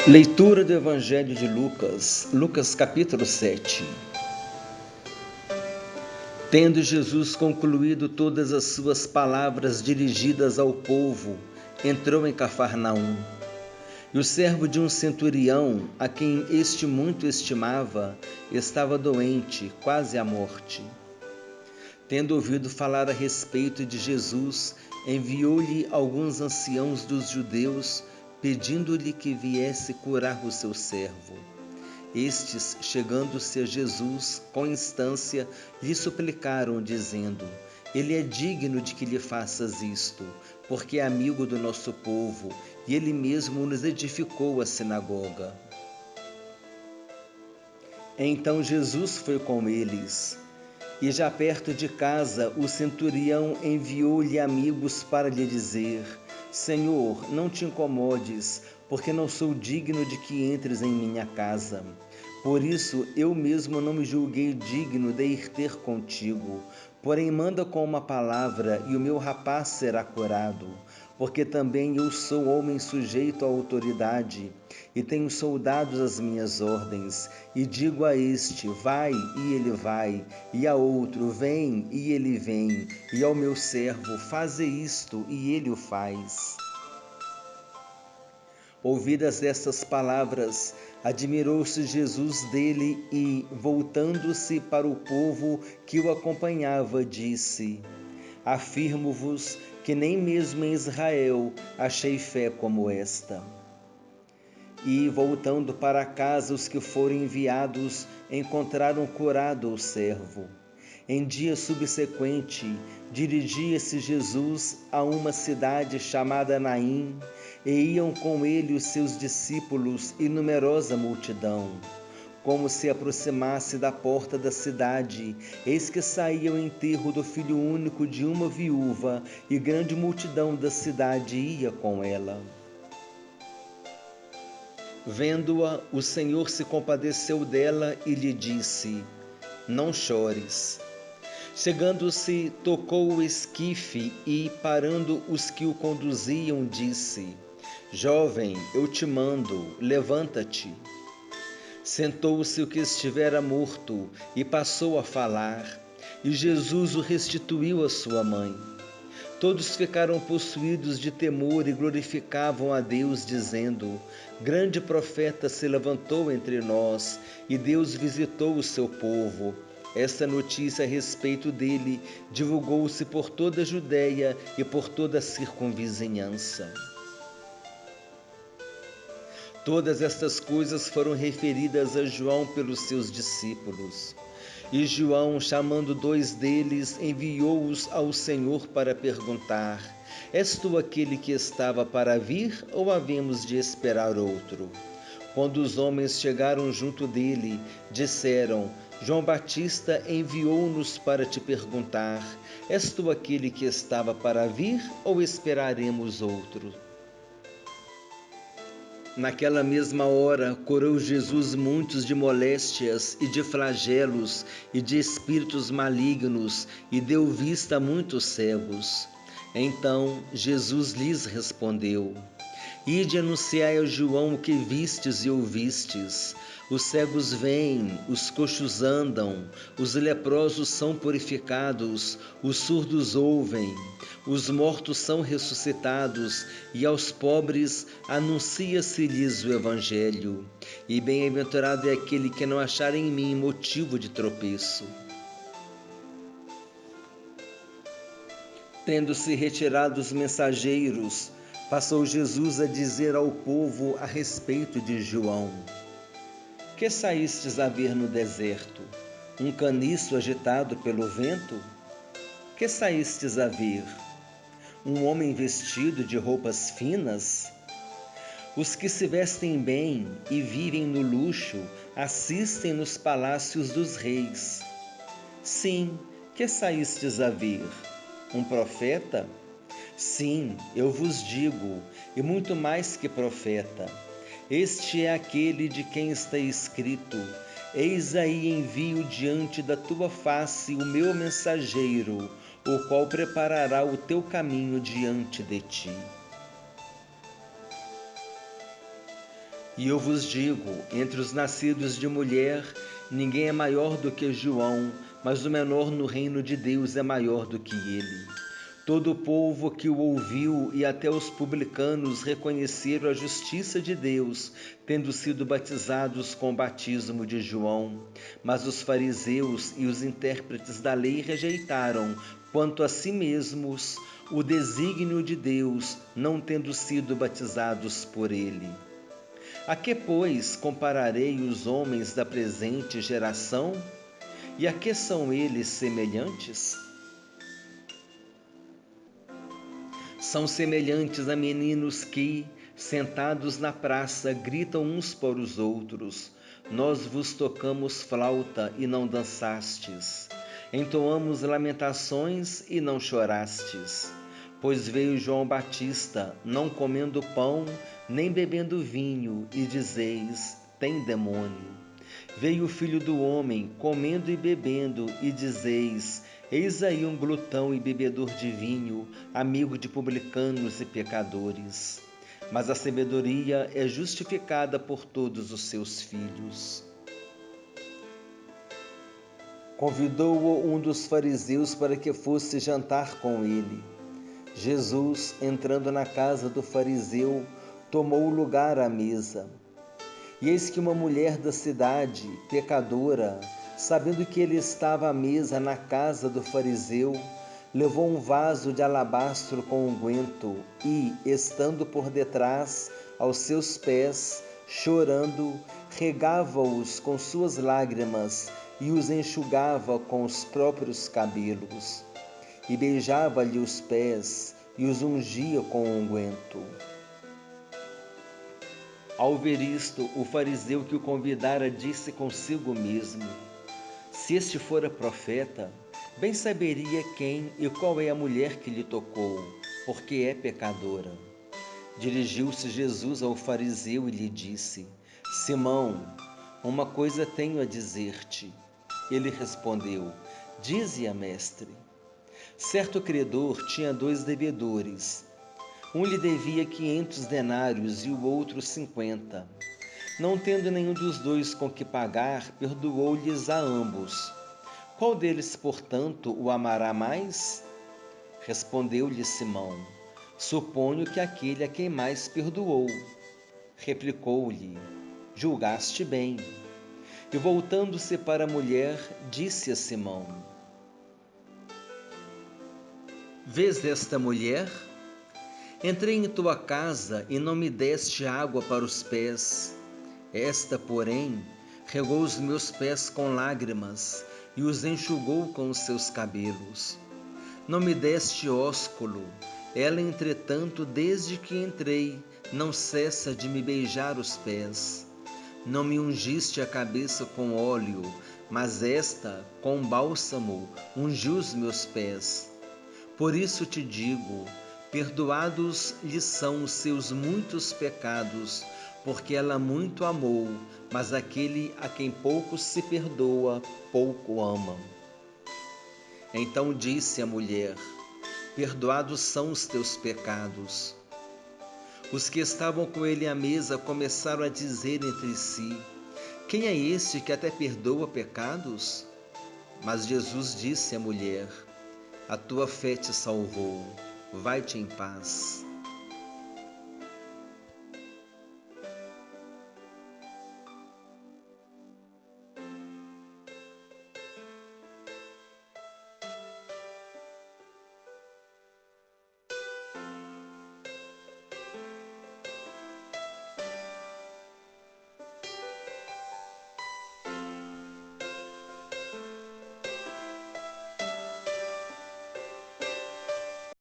Leitura do Evangelho de Lucas, Lucas capítulo 7. Tendo Jesus concluído todas as suas palavras dirigidas ao povo, entrou em Cafarnaum. E o servo de um centurião, a quem este muito estimava, estava doente, quase à morte. Tendo ouvido falar a respeito de Jesus, enviou-lhe alguns anciãos dos judeus, pedindo-lhe que viesse curar o seu servo. Estes, chegando-se a Jesus, com instância, lhe suplicaram, dizendo: Ele é digno de que lhe faças isto, porque é amigo do nosso povo, e ele mesmo nos edificou a sinagoga. Então Jesus foi com eles. E já perto de casa, o centurião enviou-lhe amigos para lhe dizer: Senhor, não te incomodes, porque não sou digno de que entres em minha casa. Por isso, eu mesmo não me julguei digno de ir ter contigo. Porém, manda com uma palavra, e o meu rapaz será curado. Porque também eu sou homem sujeito à autoridade, e tenho soldados às minhas ordens, e digo a este: vai, e ele vai, e a outro: vem, e ele vem, e ao meu servo: faze isto, e ele o faz. Ouvidas estas palavras, admirou-se Jesus dele e, voltando-se para o povo que o acompanhava, disse: Afirmo-vos que nem mesmo em Israel achei fé como esta. E, voltando para casa, os que foram enviados encontraram curado o servo. Em dia subsequente, dirigia-se Jesus a uma cidade chamada Naim, e iam com ele os seus discípulos e numerosa multidão. Como se aproximasse da porta da cidade, eis que saía o enterro do filho único de uma viúva, e grande multidão da cidade ia com ela. Vendo-a, o Senhor se compadeceu dela e lhe disse: Não chores. Chegando-se, tocou o esquife e, parando os que o conduziam, disse: Jovem, eu te mando, levanta-te. Sentou-se o que estivera morto e passou a falar, e Jesus o restituiu à sua mãe. Todos ficaram possuídos de temor e glorificavam a Deus, dizendo: Grande profeta se levantou entre nós, e Deus visitou o seu povo. Esta notícia a respeito dele divulgou-se por toda a Judéia e por toda a circunvizinhança. Todas estas coisas foram referidas a João pelos seus discípulos. E João, chamando 2 deles, enviou-os ao Senhor para perguntar: És tu aquele que estava para vir, ou havemos de esperar outro? Quando os homens chegaram junto dele, disseram: João Batista enviou-nos para te perguntar: És tu aquele que estava para vir, ou esperaremos outro? Naquela mesma hora, curou Jesus muitos de moléstias e de flagelos e de espíritos malignos, e deu vista a muitos cegos. Então Jesus lhes respondeu: Ide anunciai a João o que vistes e ouvistes. Os cegos veem, os coxos andam, os leprosos são purificados, os surdos ouvem, os mortos são ressuscitados, e aos pobres anuncia-se-lhes o Evangelho. E bem-aventurado é aquele que não achar em mim motivo de tropeço. Tendo-se retirado os mensageiros, passou Jesus a dizer ao povo a respeito de João: Que saístes a ver no deserto? Um caniço agitado pelo vento? Que saístes a ver? Um homem vestido de roupas finas? Os que se vestem bem e vivem no luxo assistem nos palácios dos reis. Sim, que saístes a ver? Um profeta? Sim, eu vos digo, e muito mais que profeta. Este é aquele de quem está escrito: Eis aí envio diante da tua face o meu mensageiro, o qual preparará o teu caminho diante de ti. E eu vos digo, entre os nascidos de mulher, ninguém é maior do que João, mas o menor no reino de Deus é maior do que ele. Todo o povo que o ouviu e até os publicanos reconheceram a justiça de Deus, tendo sido batizados com o batismo de João. Mas os fariseus e os intérpretes da lei rejeitaram, quanto a si mesmos, o desígnio de Deus, não tendo sido batizados por ele. A que, pois, compararei os homens da presente geração? E a que são eles semelhantes? São semelhantes a meninos que, sentados na praça, gritam uns para os outros: Nós vos tocamos flauta e não dançastes, entoamos lamentações e não chorastes. Pois veio João Batista, não comendo pão, nem bebendo vinho, e dizeis: tem demônio. Veio o Filho do Homem, comendo e bebendo, e dizeis: eis aí um glutão e bebedor de vinho, amigo de publicanos e pecadores. Mas a sabedoria é justificada por todos os seus filhos. Convidou-o um dos fariseus para que fosse jantar com ele. Jesus, entrando na casa do fariseu, tomou lugar à mesa. E eis que uma mulher da cidade, pecadora, sabendo que ele estava à mesa na casa do fariseu, levou um vaso de alabastro com unguento e, estando por detrás, aos seus pés, chorando, regava-os com suas lágrimas e os enxugava com os próprios cabelos. E beijava-lhe os pés e os ungia com unguento. Ao ver isto, o fariseu que o convidara disse consigo mesmo: se este fora profeta, bem saberia quem e qual é a mulher que lhe tocou, porque é pecadora. Dirigiu-se Jesus ao fariseu e lhe disse: Simão, uma coisa tenho a dizer-te. Ele respondeu: dize-a, mestre. Certo credor tinha 2 devedores. Um lhe devia 500 denários e o outro 50. Não tendo nenhum dos 2 com que pagar, perdoou-lhes a ambos. Qual deles, portanto, o amará mais? Respondeu-lhe Simão: suponho que aquele a quem mais perdoou. Replicou-lhe: julgaste bem. E voltando-se para a mulher, disse a Simão: vês esta mulher? Entrei em tua casa e não me deste água para os pés. Esta, porém, regou os meus pés com lágrimas e os enxugou com os seus cabelos. Não me deste ósculo. Ela, entretanto, desde que entrei, não cessa de me beijar os pés. Não me ungiste a cabeça com óleo, mas esta, com bálsamo, ungiu os meus pés. Por isso te digo, perdoados lhe são os seus muitos pecados, porque ela muito amou, mas aquele a quem pouco se perdoa, pouco ama. Então disse a mulher: perdoados são os teus pecados. Os que estavam com ele à mesa começaram a dizer entre si: quem é este que até perdoa pecados? Mas Jesus disse à mulher: a tua fé te salvou, vai-te em paz.